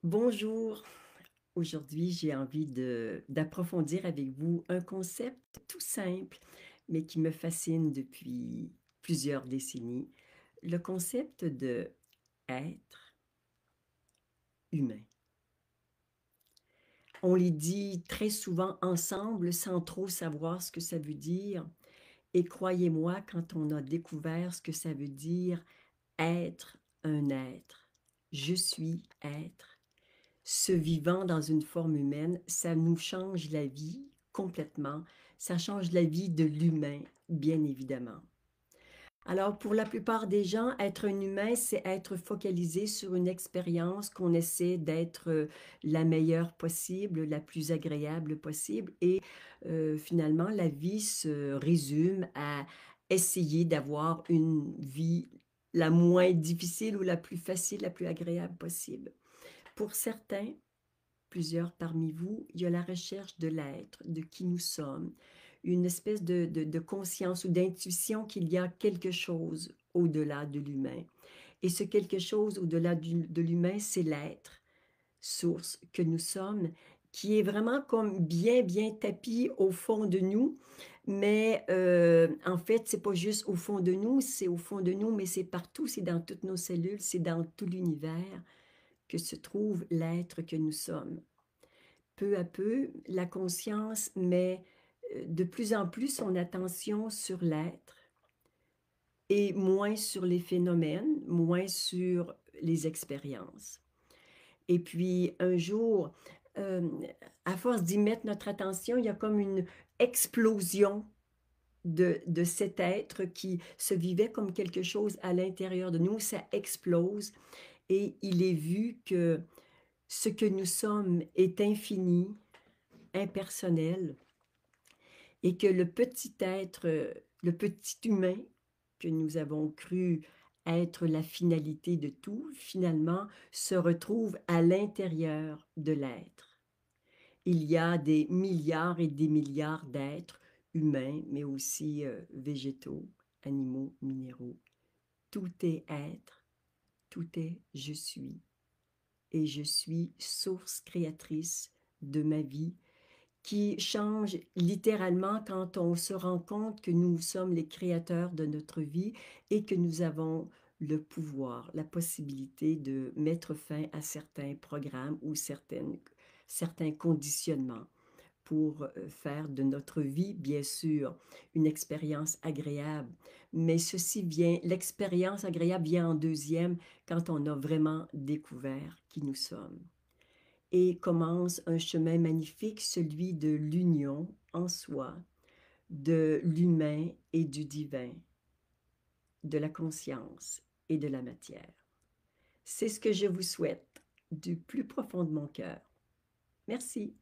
Bonjour, aujourd'hui j'ai envie d'approfondir avec vous un concept tout simple, mais qui me fascine depuis plusieurs décennies, le concept de être humain. On les dit très souvent ensemble sans trop savoir ce que ça veut dire, et croyez-moi, quand on a découvert ce que ça veut dire être un être, je suis être, ce vivant dans une forme humaine, ça nous change la vie complètement. Ça change la vie de l'humain, bien évidemment. Alors, pour la plupart des gens, être un humain, c'est être focalisé sur une expérience qu'on essaie d'être la meilleure possible, la plus agréable possible. Et finalement, la vie se résume à essayer d'avoir une vie la moins difficile ou la plus facile, la plus agréable possible. Pour certains, plusieurs parmi vous, il y a la recherche de l'être, de qui nous sommes, une espèce de conscience ou d'intuition qu'il y a quelque chose au-delà de l'humain. Et ce quelque chose au-delà de l'humain, c'est l'être, source que nous sommes, qui est vraiment comme bien, bien tapis au fond de nous. Mais en fait, c'est pas juste au fond de nous, c'est au fond de nous, mais c'est partout, c'est dans toutes nos cellules, c'est dans tout l'univers que se trouve l'être que nous sommes. Peu à peu, la conscience met de plus en plus son attention sur l'être et moins sur les phénomènes, moins sur les expériences. Et puis un jour, euh, à force d'y mettre notre attention, il y a comme une explosion de cet être qui se vivait comme quelque chose à l'intérieur de nous. Ça explose et il est vu que ce que nous sommes est infini, impersonnel, et que le petit être, le petit humain que nous avons cru être la finalité de tout, finalement, se retrouve à l'intérieur de l'être. Il y a des milliards et des milliards d'êtres humains, mais aussi végétaux, animaux, minéraux. Tout est être, tout est je suis. Et je suis source créatrice de ma vie qui change littéralement quand on se rend compte que nous sommes les créateurs de notre vie et que nous avons le pouvoir, la possibilité de mettre fin à certains programmes ou certains conditionnements pour faire de notre vie, bien sûr, une expérience agréable. Mais l'expérience agréable vient en deuxième quand on a vraiment découvert qui nous sommes et commence un chemin magnifique, celui de l'union en soi, de l'humain et du divin, de la conscience et de la matière. C'est ce que je vous souhaite du plus profond de mon cœur. Merci.